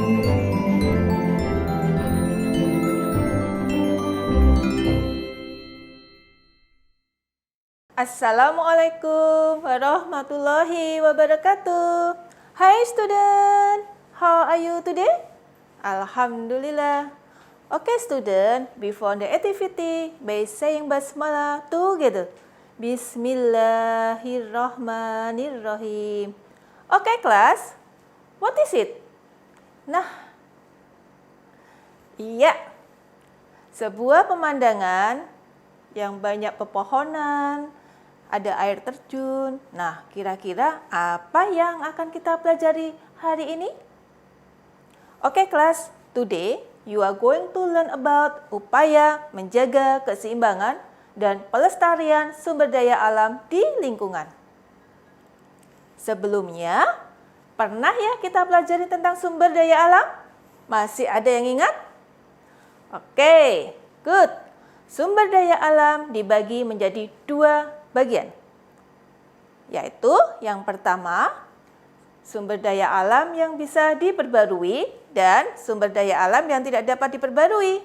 Assalamualaikum warahmatullahi wabarakatuh. Hi student, how are you today? Alhamdulillah. Okay student, before the activity, by saying basmalah together. Bismillahirrahmanirrahim. Okay class, what is it? Nah, iya, sebuah pemandangan yang banyak pepohonan, ada air terjun. Nah, kira-kira apa yang akan kita pelajari hari ini? Oke, kelas. Today, you are going to learn about upaya menjaga keseimbangan dan pelestarian sumber daya alam di lingkungan. Sebelumnya, pernah ya kita pelajari tentang sumber daya alam? Masih ada yang ingat? Oke, good. Sumber daya alam dibagi menjadi dua bagian, yaitu yang pertama, sumber daya alam yang bisa diperbarui dan sumber daya alam yang tidak dapat diperbarui.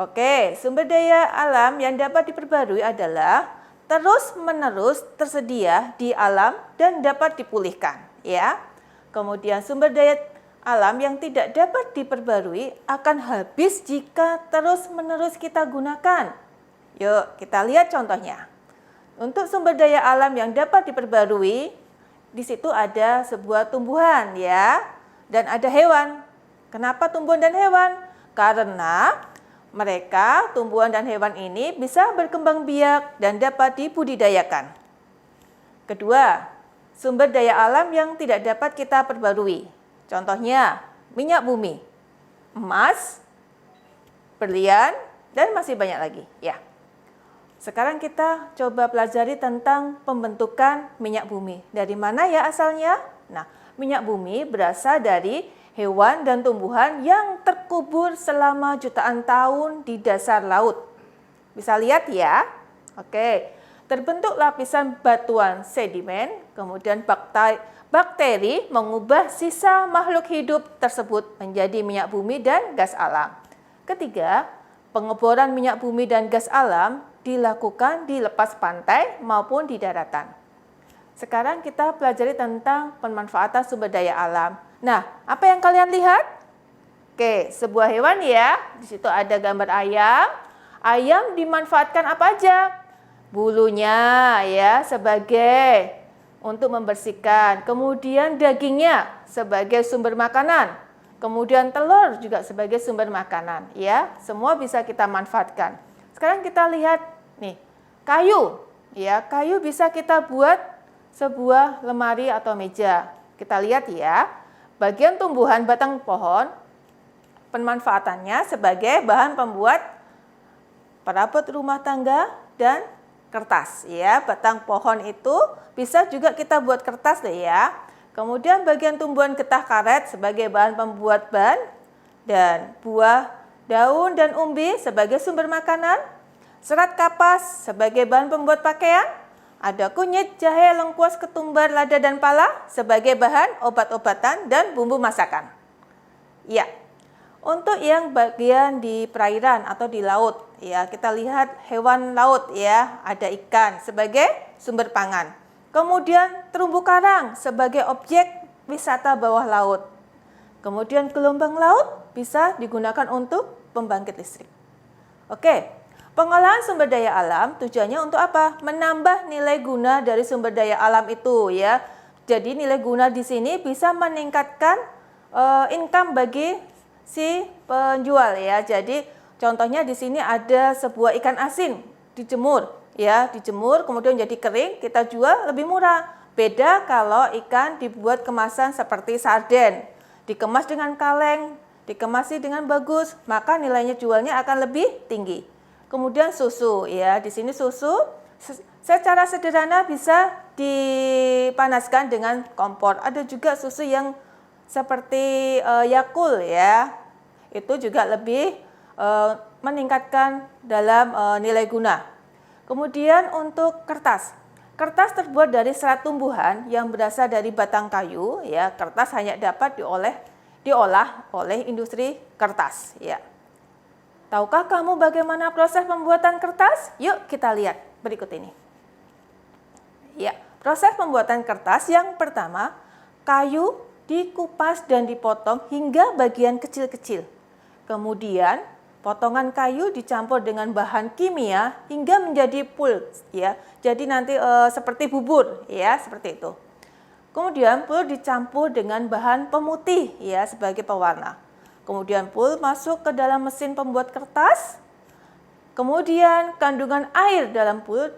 Oke, sumber daya alam yang dapat diperbarui adalah terus-menerus tersedia di alam dan dapat dipulihkan, ya. Kemudian sumber daya alam yang tidak dapat diperbarui akan habis jika terus-menerus kita gunakan. Yuk, kita lihat contohnya. Untuk sumber daya alam yang dapat diperbarui, di situ ada sebuah tumbuhan ya, dan ada hewan. Kenapa tumbuhan dan hewan? Karena mereka, tumbuhan dan hewan ini bisa berkembang biak dan dapat dibudidayakan. Kedua, sumber daya alam yang tidak dapat kita perbarui. Contohnya, minyak bumi, emas, berlian, dan masih banyak lagi ya. Sekarang kita coba pelajari tentang pembentukan minyak bumi. Dari mana ya asalnya? Nah, minyak bumi berasal dari hewan dan tumbuhan yang terkubur selama jutaan tahun di dasar laut. Bisa lihat ya? Oke, terbentuk lapisan batuan sedimen, kemudian bakteri mengubah sisa makhluk hidup tersebut menjadi minyak bumi dan gas alam. Ketiga, pengeboran minyak bumi dan gas alam dilakukan di lepas pantai maupun di daratan. Sekarang kita pelajari tentang pemanfaatan sumber daya alam. Nah, apa yang kalian lihat? Oke, sebuah hewan ya. Di situ ada gambar ayam. Ayam dimanfaatkan apa aja? Bulunya ya sebagai untuk membersihkan. Kemudian dagingnya sebagai sumber makanan. Kemudian telur juga sebagai sumber makanan ya. Semua bisa kita manfaatkan. Sekarang kita lihat nih, kayu. Ya, kayu bisa kita buat sebuah lemari atau meja. Kita lihat ya, bagian tumbuhan batang pohon pemanfaatannya sebagai bahan pembuat perabot rumah tangga dan kertas ya. Batang pohon itu bisa juga kita buat kertas deh ya. Kemudian bagian tumbuhan getah karet sebagai bahan pembuat ban, dan buah, daun dan umbi sebagai sumber makanan, serat kapas sebagai bahan pembuat pakaian, ada kunyit, jahe, lengkuas, ketumbar, lada dan pala sebagai bahan obat-obatan dan bumbu masakan. Ya. Untuk yang bagian di perairan atau di laut, ya kita lihat hewan laut ya, ada ikan sebagai sumber pangan. Kemudian terumbu karang sebagai objek wisata bawah laut. Kemudian gelombang laut bisa digunakan untuk pembangkit listrik. Oke, pengolahan sumber daya alam tujuannya untuk apa? Menambah nilai guna dari sumber daya alam itu ya. Jadi nilai guna di sini bisa meningkatkan income bagi si penjual ya. Jadi contohnya di sini ada sebuah ikan asin dijemur ya, dijemur kemudian jadi kering, kita jual lebih murah. Beda kalau ikan dibuat kemasan seperti sarden, dikemas dengan kaleng, dikemasi dengan bagus, maka nilainya jualnya akan lebih tinggi. Kemudian susu ya, di sini susu secara sederhana bisa dipanaskan dengan kompor. Ada juga susu yang seperti Yakult ya, itu juga lebih meningkatkan dalam nilai guna. Kemudian untuk kertas, kertas terbuat dari serat tumbuhan yang berasal dari batang kayu ya. Kertas hanya dapat diolah diolah oleh industri kertas, ya. Tahukah kamu bagaimana proses pembuatan kertas? Yuk kita lihat berikut ini. Ya, proses pembuatan kertas yang pertama, kayu dikupas dan dipotong hingga bagian kecil-kecil. Kemudian, potongan kayu dicampur dengan bahan kimia hingga menjadi pulp, ya. Jadi nanti seperti bubur, ya, seperti itu. Kemudian pulp dicampur dengan bahan pemutih, ya, sebagai pewarna. Kemudian pulp masuk ke dalam mesin pembuat kertas. Kemudian kandungan air dalam pulp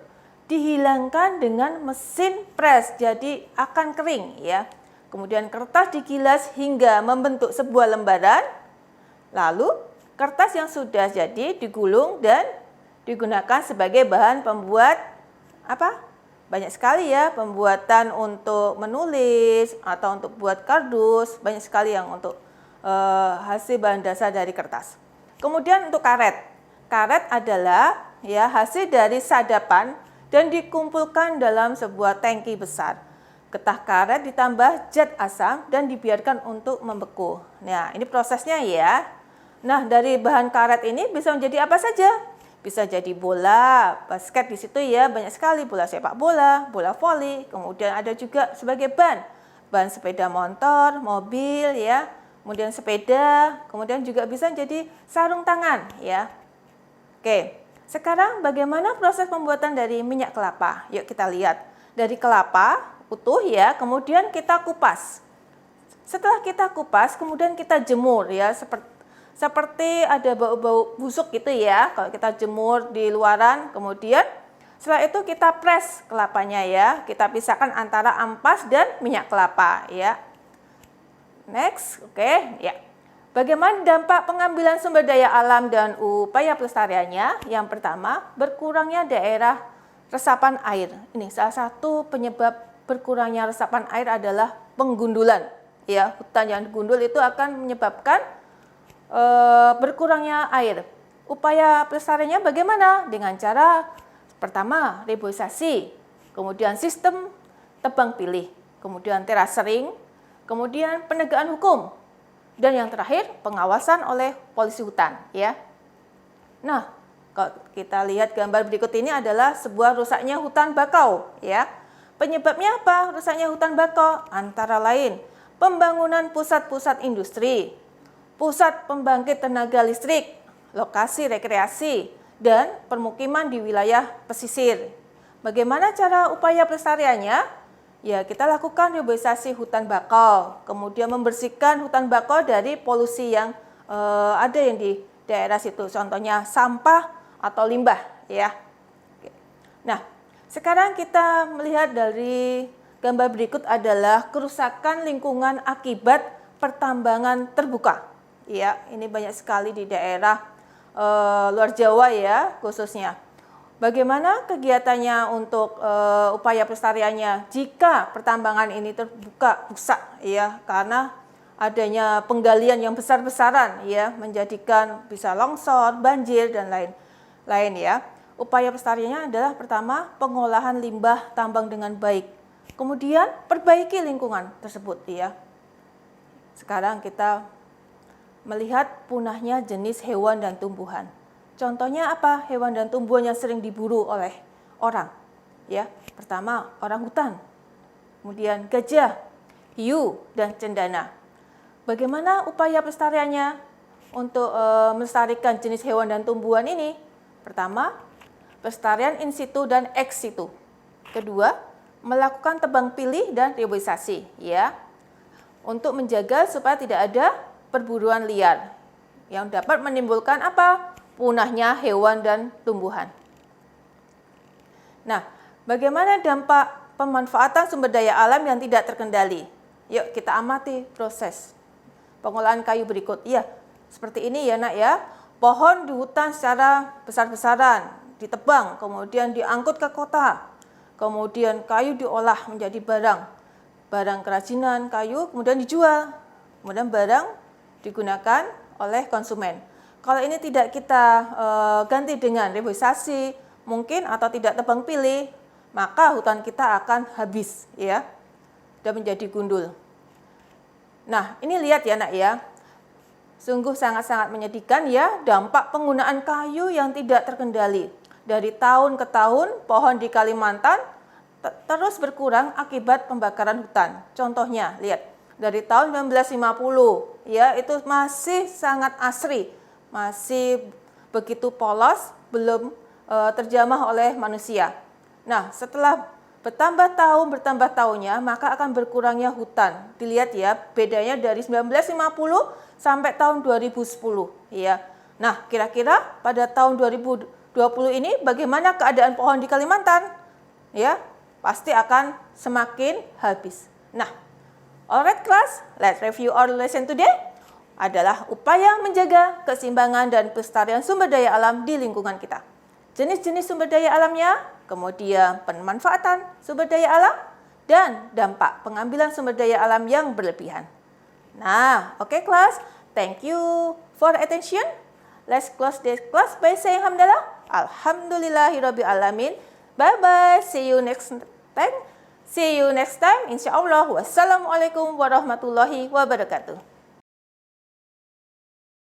dihilangkan dengan mesin press, jadi akan kering, ya. Kemudian kertas digilas hingga membentuk sebuah lembaran. Lalu kertas yang sudah jadi digulung dan digunakan sebagai bahan pembuat apa? Banyak sekali ya, pembuatan untuk menulis atau untuk buat kardus, banyak sekali yang untuk hasil bahan dasar dari kertas. Kemudian untuk karet. Karet adalah ya hasil dari sadapan dan dikumpulkan dalam sebuah tangki besar. Getah karet ditambah zat asam dan dibiarkan untuk membeku. Nah, ini prosesnya ya. Nah, dari bahan karet ini bisa menjadi apa saja? Bisa jadi bola, basket di situ ya, banyak sekali bola sepak bola, bola voli, kemudian ada juga sebagai ban sepeda motor, mobil ya, kemudian sepeda, kemudian juga bisa jadi sarung tangan ya. Oke, sekarang bagaimana proses pembuatan dari minyak kelapa? Yuk kita lihat. Dari kelapa utuh ya, kemudian kita kupas. Setelah kita kupas, kemudian kita jemur ya, seperti ada bau-bau busuk gitu ya, kalau kita jemur di luaran. Kemudian setelah itu kita press kelapanya ya, kita pisahkan antara ampas dan minyak kelapa ya. Next, oke ya. Bagaimana dampak pengambilan sumber daya alam dan upaya pelestariannya? Yang pertama, berkurangnya daerah resapan air. Ini salah satu penyebab berkurangnya resapan air adalah penggundulan ya. Hutan yang digundul itu akan menyebabkan berkurangnya air. Upaya pelestariannya bagaimana? Dengan cara pertama reboisasi, kemudian sistem tebang pilih, kemudian terasering, kemudian penegakan hukum, dan yang terakhir pengawasan oleh polisi hutan ya. Nah, kalau kita lihat gambar berikut ini adalah sebuah rusaknya hutan bakau ya. Penyebabnya apa? Rusaknya hutan bakau antara lain pembangunan pusat-pusat industri, pusat pembangkit tenaga listrik, lokasi rekreasi, dan permukiman di wilayah pesisir. Bagaimana cara upaya pelestariannya? Ya, kita lakukan reboisasi hutan bakau, kemudian membersihkan hutan bakau dari polusi yang ada yang di daerah situ, contohnya sampah atau limbah ya. Nah, sekarang kita melihat dari gambar berikut adalah kerusakan lingkungan akibat pertambangan terbuka. Ya, ini banyak sekali di daerah luar Jawa ya khususnya. Bagaimana kegiatannya untuk upaya pelestariannya jika pertambangan ini terbuka rusak ya, karena adanya penggalian yang besar-besaran ya, menjadikan bisa longsor, banjir dan lain ya. Upaya pelestariannya adalah pertama pengolahan limbah tambang dengan baik. Kemudian perbaiki lingkungan tersebut ya. Sekarang kita melihat punahnya jenis hewan dan tumbuhan. Contohnya apa? Hewan dan tumbuhan yang sering diburu oleh orang. Ya, pertama orang hutan, kemudian gajah, hiu, dan cendana. Bagaimana upaya pelestariannya untuk melestarikan jenis hewan dan tumbuhan ini? Pertama, pelestarian in situ dan ex situ. Kedua, melakukan tebang pilih dan reboisasi. Ya, untuk menjaga supaya tidak ada perburuan liar yang dapat menimbulkan apa? Punahnya hewan dan tumbuhan. Nah, bagaimana dampak pemanfaatan sumber daya alam yang tidak terkendali? Yuk kita amati proses pengolahan kayu berikut. Ya, seperti ini ya nak ya. Pohon di hutan secara besar-besaran ditebang, kemudian diangkut ke kota. Kemudian kayu diolah menjadi barang kerajinan kayu, kemudian dijual. Kemudian barang digunakan oleh konsumen. Kalau ini tidak kita ganti dengan reboisasi mungkin atau tidak tebang pilih, maka hutan kita akan habis ya dan menjadi gundul. Nah, ini lihat ya nak ya. Sungguh sangat-sangat menyedihkan ya dampak penggunaan kayu yang tidak terkendali. Dari tahun ke tahun, pohon di Kalimantan terus berkurang akibat pembakaran hutan. Contohnya, lihat, dari tahun 1950 ya itu masih sangat asri, masih begitu polos, belum terjamah oleh manusia. Nah, setelah bertambah tahunnya, maka akan berkurangnya hutan. Dilihat ya, bedanya dari 1950 sampai tahun 2010 ya. Nah, kira-kira pada tahun 2020 ini bagaimana keadaan pohon di Kalimantan? Ya, pasti akan semakin habis. Nah, alright class, let's review our lesson today. Adalah upaya menjaga keseimbangan dan pelestarian sumber daya alam di lingkungan kita. Jenis-jenis sumber daya alamnya, kemudian pemanfaatan sumber daya alam, dan dampak pengambilan sumber daya alam yang berlebihan. Nah, okay class, thank you for attention. Let's close this class by saying alhamdulillah. Alhamdulillahirabbil alamin. Bye bye. See you next time. Insyaallah. Wassalamualaikum warahmatullahi wabarakatuh.